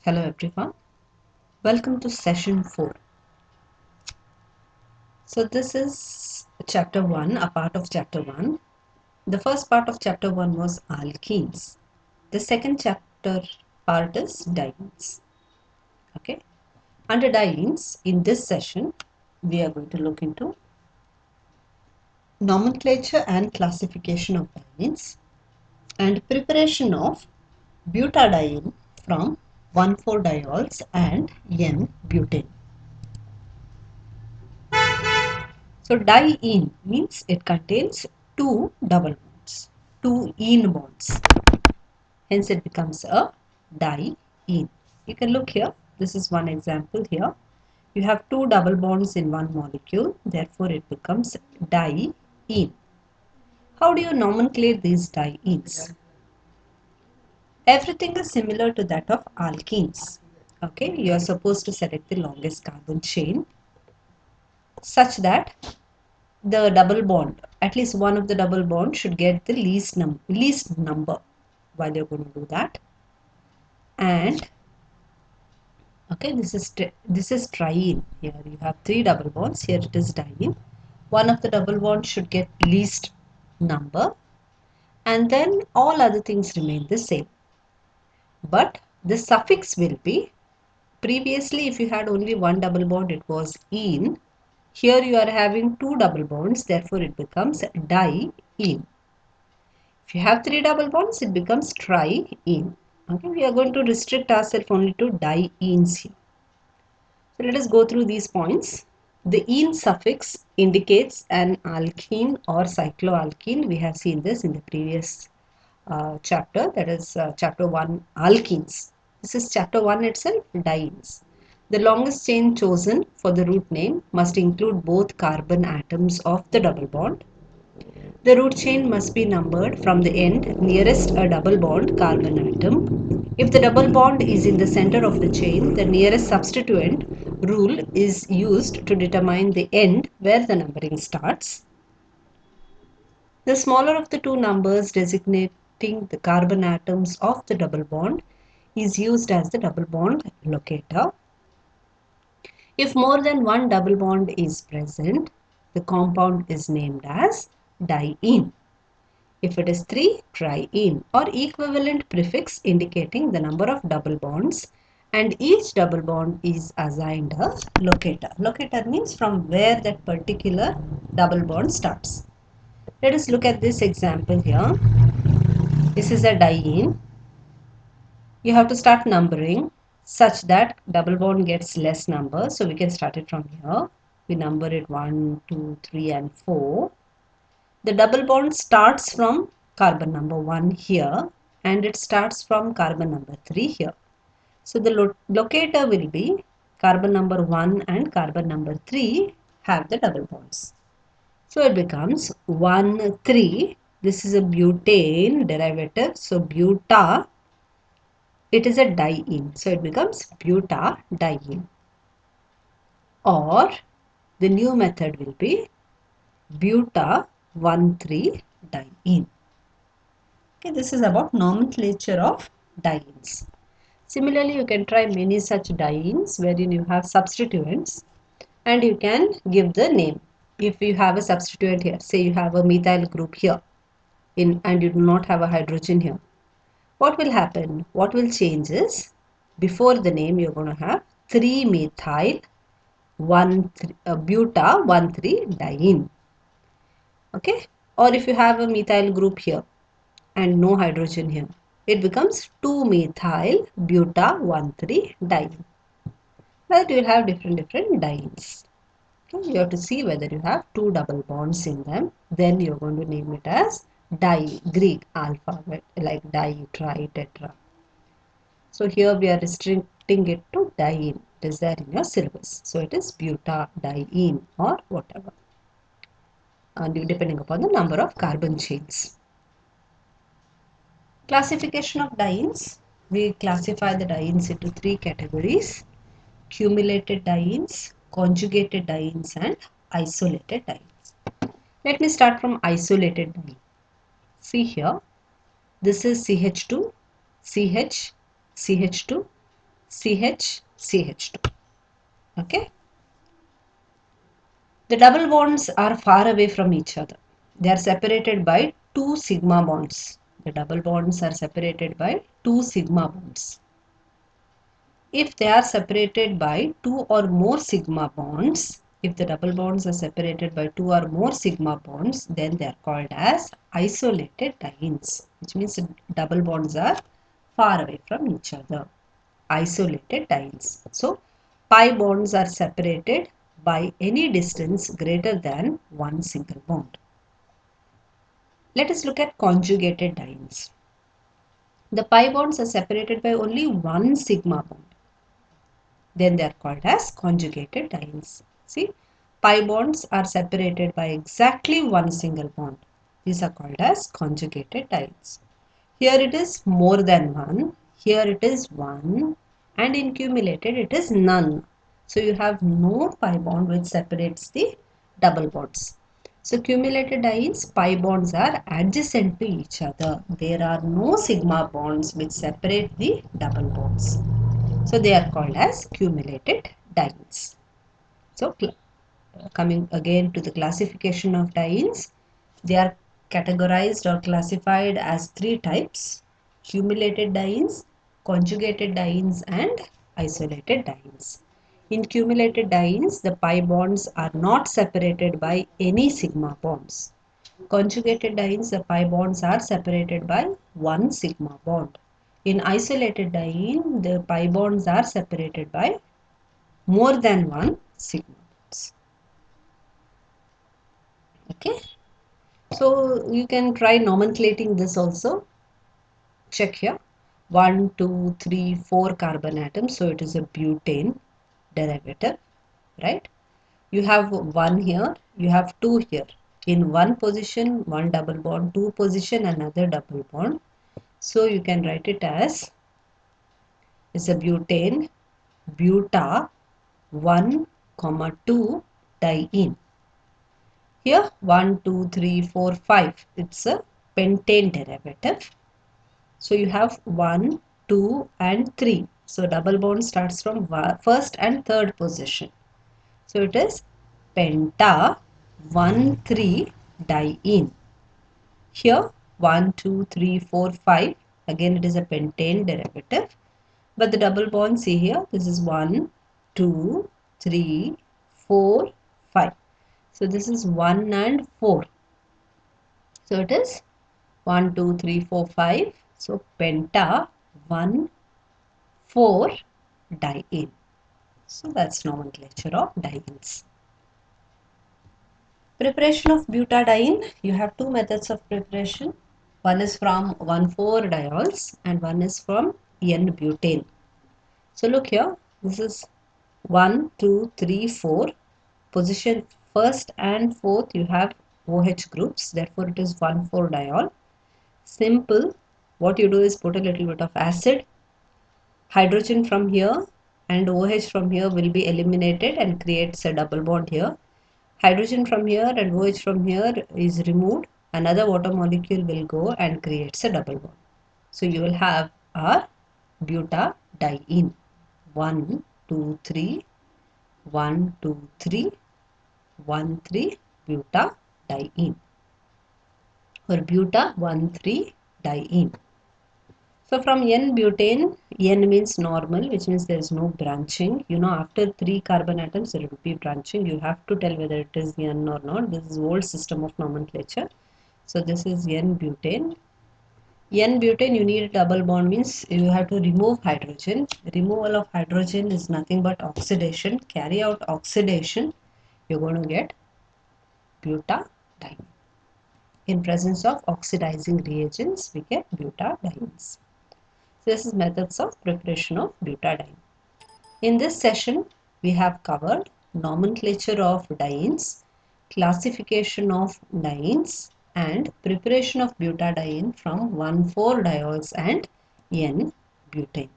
Hello everyone, welcome to session 4. So this is chapter 1, a part of chapter 1. The first part of chapter 1 was alkenes. The second chapter part is dienes. Okay. Under dienes, in this session, we are going to look into nomenclature and classification of dienes and preparation of butadiene from 1,4-diols and N-butane. So diene means it contains two double bonds, two ene bonds. Hence it becomes a diene. You can look here. This is one example here. You have two double bonds in one molecule. Therefore it becomes diene. How do you nomenclate these dienes? Everything is similar to that of alkenes. Okay, you are supposed to select the longest carbon chain such that the double bond, at least one of the double bond should get the least number while you're going to do that. And okay, this is triene. Here you have three double bonds. Here it is diene. One of the double bonds should get least number, and then all other things remain the same. But the suffix will be, previously if you had only one double bond, it was ene. Here you are having two double bonds, therefore it becomes diene. If you have three double bonds, it becomes triene. Okay, we are going to restrict ourselves only to dienes here. So let us go through these points. The ene suffix indicates an alkene or cycloalkene. We have seen this in the previous chapter, that is chapter 1, alkenes. This is chapter 1 itself, dienes. The longest chain chosen for the root name must include both carbon atoms of the double bond. The root chain must be numbered from the end nearest a double bond carbon atom. If the double bond is in the center of the chain, the nearest substituent rule is used to determine the end where the numbering starts. The smaller of the two numbers designating the carbon atoms of the double bond is used as the double bond locator. If more than one double bond is present, the compound is named as diene. If it is 3, triene, or equivalent prefix indicating the number of double bonds, and each double bond is assigned a locator. Locator means from where that particular double bond starts. Let us look at this example here. This is a diene. You have to start numbering such that double bond gets less number. So we can start it from here. We number it 1, 2, 3 and 4. The double bond starts from carbon number 1 here and it starts from carbon number 3 here. So the locator will be carbon number 1 and carbon number 3 have the double bonds. So it becomes 1, 3. This is a butane derivative. So buta, it is a diene. So it becomes butadiene. Or the new method will be buta 1,3-diene. Okay, this is about nomenclature of dienes. Similarly, you can try many such dienes wherein you have substituents and you can give the name. If you have a substituent here, say you have a methyl group here and you do not have a hydrogen here, what will happen? What will change is before the name you're going to have 3-methyl 1,3 buta 1,3-diene. Okay, or if you have a methyl group here and no hydrogen here, it becomes 2-methyl buta 1,3-diene. But you will have different dienes. Okay, you have to see whether you have two double bonds in them. Then you're going to name it as Greek alphabet like di, tri, tetra. So here we are restricting it to diene. It is there in your syllabus. So it is butadiene or whatever, and depending upon the number of carbon chains. Classification of dienes. We classify the dienes into three categories: cumulated dienes, conjugated dienes, and isolated dienes. Let me start from isolated diene. See here, this is CH2, CH, CH2, CH, CH2. Okay. The double bonds are far away from each other. They are separated by two sigma bonds. The double bonds are separated by two sigma bonds. If they are separated by two or more sigma bonds, if the double bonds are separated by two or more sigma bonds, then they are called as isolated dienes, which means double bonds are far away from each other. Isolated dienes. So, pi bonds are separated by any distance greater than one single bond. Let us look at conjugated dienes. The pi bonds are separated by only one sigma bond. Then they are called as conjugated dienes. See, pi bonds are separated by exactly one single bond. These are called as conjugated dienes. Here it is more than one, here it is one, and in cumulated it is none. So you have no pi bond which separates the double bonds. So cumulated dienes, pi bonds are adjacent to each other. There are no sigma bonds which separate the double bonds. So they are called as cumulated dienes. So coming again to the classification of dienes, they are categorized or classified as three types: cumulated dienes, conjugated dienes, and isolated dienes. In cumulated dienes, the pi bonds are not separated by any sigma bonds. Conjugated dienes, the pi bonds are separated by one sigma bond. In isolated diene, the pi bonds are separated by more than one sigma bonds. Okay. So you can try nomenclating this also. Check here. 1, 2, 3, 4 carbon atoms. So it is a butane derivative, right? You have one here, you have two here. In one position, one double bond, two position, another double bond. So you can write it as is a butane, buta 1, 2 diene. Here 1, 2, 3, 4, 5. It's a pentane derivative. So you have 1, 2 and 3. So double bond starts from first and third position. So it is penta 1, 3 diene. Here 1, 2, 3, 4, 5. Again it is a pentane derivative. But the double bond, see here, this is 1, 2, 3, 4, 5. So this is 1 and 4. So it is 1, 2, 3, 4, 5. So penta 1, 4 diene. So that's nomenclature of dienes. Preparation of butadiene, you have two methods of preparation. One is from 1,4-diols and one is from N-butane. So look here, this is 1, 2, 3, 4. Position first and fourth you have OH groups, therefore it is 1,4-diol. Simple, what you do is put a little bit of acid, hydrogen from here and OH from here will be eliminated and creates a double bond here. Hydrogen from here and OH from here is removed, another water molecule will go and creates a double bond. So you will have our butadiene. 1, 2, 3, 1, 2, 3, 1, 3 butadiene or buta 1, 3 diene. So from N-butane, N means normal, which means there is no branching. You know, after 3 carbon atoms, there will be branching. You have to tell whether it is N or not. This is old system of nomenclature. So this is N-butane. N-butane, you need a double bond, means you have to remove hydrogen. Removal of hydrogen is nothing but oxidation. Carry out oxidation, you're going to get butadiene. In presence of oxidizing reagents, we get butadienes. So this is methods of preparation of butadiene. In this session, we have covered nomenclature of dienes, classification of dienes, and preparation of butadiene from 1,4-diols and N-butane.